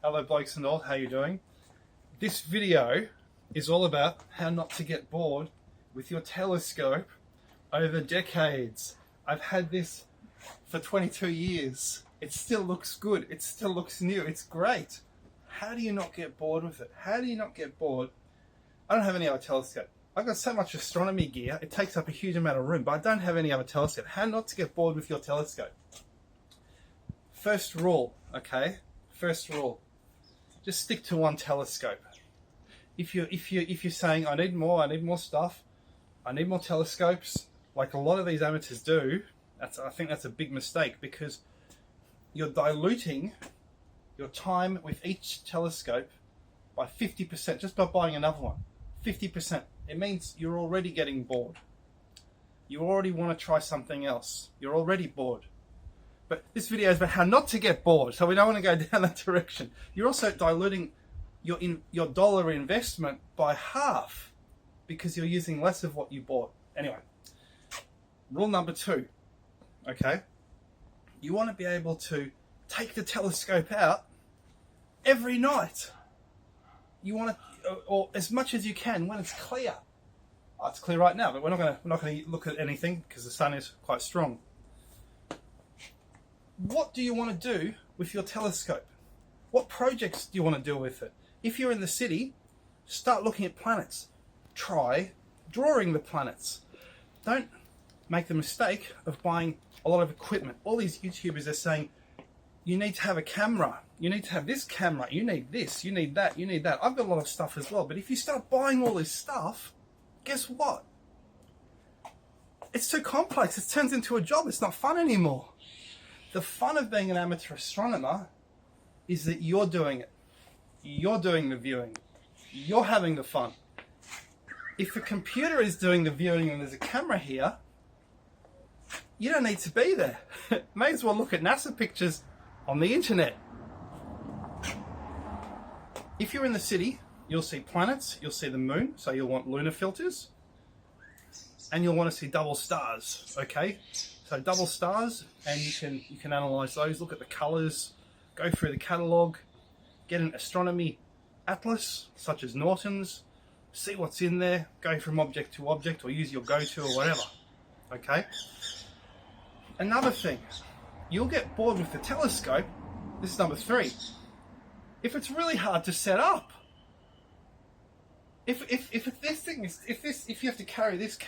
Hello blokes and all, how you doing? This video is all about how not to get bored with your telescope over decades. I've had this for 22 years. It still looks good, it still looks new, it's great. How do you not get bored with it? How do you not get bored? I don't have any other telescope. I've got so much astronomy gear, it takes up a huge amount of room, but I don't have any other telescope. How not to get bored with your telescope? First rule, okay? First rule. Just stick to one telescope. If you're saying I need more stuff, I need more telescopes, like a lot of these amateurs do, I think that's a big mistake, because you're diluting your time with each telescope by 50% just by buying another one. 50%. It means you're already getting bored. You already want to try something else. You're already bored. But this video is about how not to get bored, so we don't want to go down that direction. You're also diluting your dollar investment by half because you're using less of what you bought. Anyway, rule number 2, okay? You want to be able to take the telescope out every night. You want to, or as much as you can when it's clear. Oh, it's clear right now, but we're not going to look at anything because the sun is quite strong. What do you want to do with your telescope? What projects do you want to do with it? If you're in the city, start looking at planets. Try drawing the planets. Don't make the mistake of buying a lot of equipment. All these YouTubers are saying, you need to have a camera. You need to have this camera. You need this. You need that. You need that. I've got a lot of stuff as well. But if you start buying all this stuff, guess what? It's too complex. It turns into a job. It's not fun anymore. The fun of being an amateur astronomer is that you're doing it. You're doing the viewing. You're having the fun. If a computer is doing the viewing and there's a camera here, you don't need to be there. May as well look at NASA pictures on the internet. If you're in the city, you'll see planets, you'll see the moon, so you'll want lunar filters, and you'll want to see double stars, okay? So double stars, and you can analyze those, look at the colors, go through the catalog, get an astronomy atlas, such as Norton's, see what's in there, go from object to object, or use your go-to or whatever, okay? Another thing, you'll get bored with the telescope. This is number 3. If it's really hard to set up, if you have to carry this,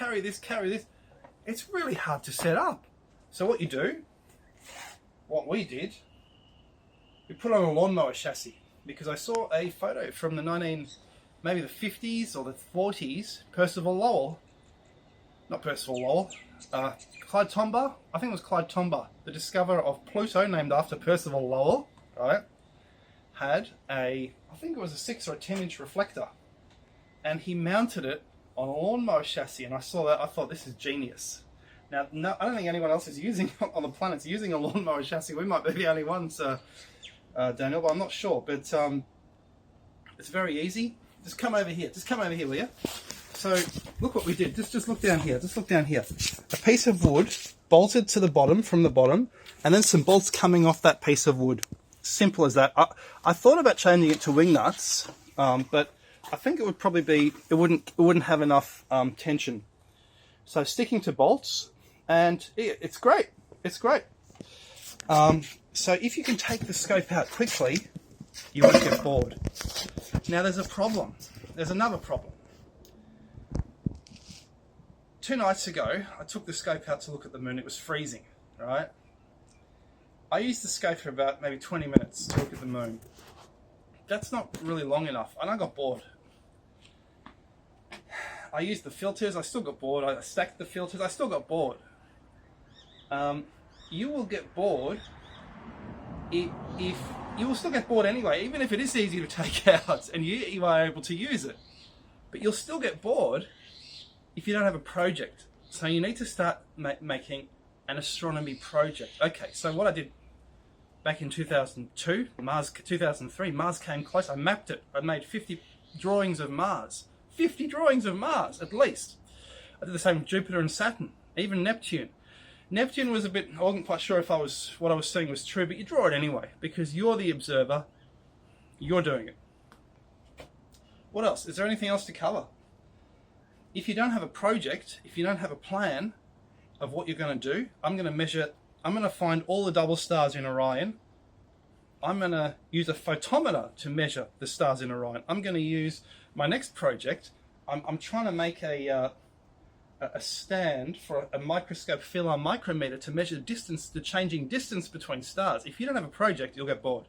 it's really hard to set up. So what you do, what we did, we put on a lawnmower chassis, because I saw a photo from the maybe the 50s or the 40s, Clyde Tombaugh, I think it was Clyde Tombaugh, the discoverer of Pluto, named after Percival Lowell, right, had I think it was a 6 or a 10 inch reflector, and he mounted it on a lawnmower chassis, and I saw that, I thought, this is genius. Now, no, I don't think anyone else is using, on the planet's using a lawnmower chassis. We might be the only ones, Daniel, but I'm not sure. But it's very easy. Just come over here. Just come over here, will you? So look what we did. Just look down here. Just look down here. A piece of wood bolted to the bottom, from the bottom, and then some bolts coming off that piece of wood. Simple as that. I thought about changing it to wing nuts, but I think it would probably be, it wouldn't have enough tension. So sticking to bolts, and it's great. It's great. So if you can take the scope out quickly, you won't get bored. Now there's a problem. There's another problem. 2 nights ago, I took the scope out to look at the moon. It was freezing, right? I used the scope for about maybe 20 minutes to look at the moon. That's not really long enough, and I got bored. I used the filters, I still got bored. I stacked the filters, I still got bored. You will get bored if you will still get bored anyway, even if it is easy to take out and you are able to use it. But you'll still get bored if you don't have a project. So you need to start making an astronomy project. Okay, so what I did back in 2002, 2003, Mars came close. I mapped it. I made 50 drawings of Mars. 50 drawings of Mars, at least. I did the same with Jupiter and Saturn, even Neptune. Neptune was a bit, I wasn't quite sure if what I was seeing was true, but you draw it anyway, because you're the observer, you're doing it. What else? Is there anything else to cover? If you don't have a project, if you don't have a plan of what you're going to do, I'm going to find all the double stars in Orion. I'm going to use a photometer to measure the stars in Orion. I'm going to use my next project. I'm trying to make a stand for a microscope filar micrometer to measure distance, the changing distance between stars. If you don't have a project, you'll get bored.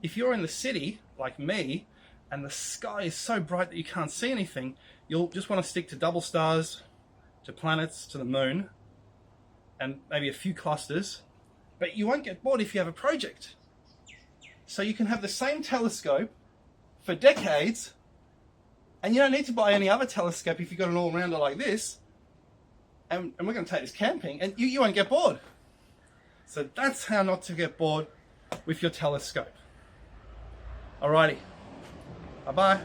If you're in the city, like me, and the sky is so bright that you can't see anything, you'll just want to stick to double stars, to planets, to the moon, and maybe a few clusters. But you won't get bored if you have a project. So you can have the same telescope for decades, and you don't need to buy any other telescope if you've got an all-rounder like this. And we're going to take this camping, and you won't get bored. So that's how not to get bored with your telescope. Alrighty. Bye-bye.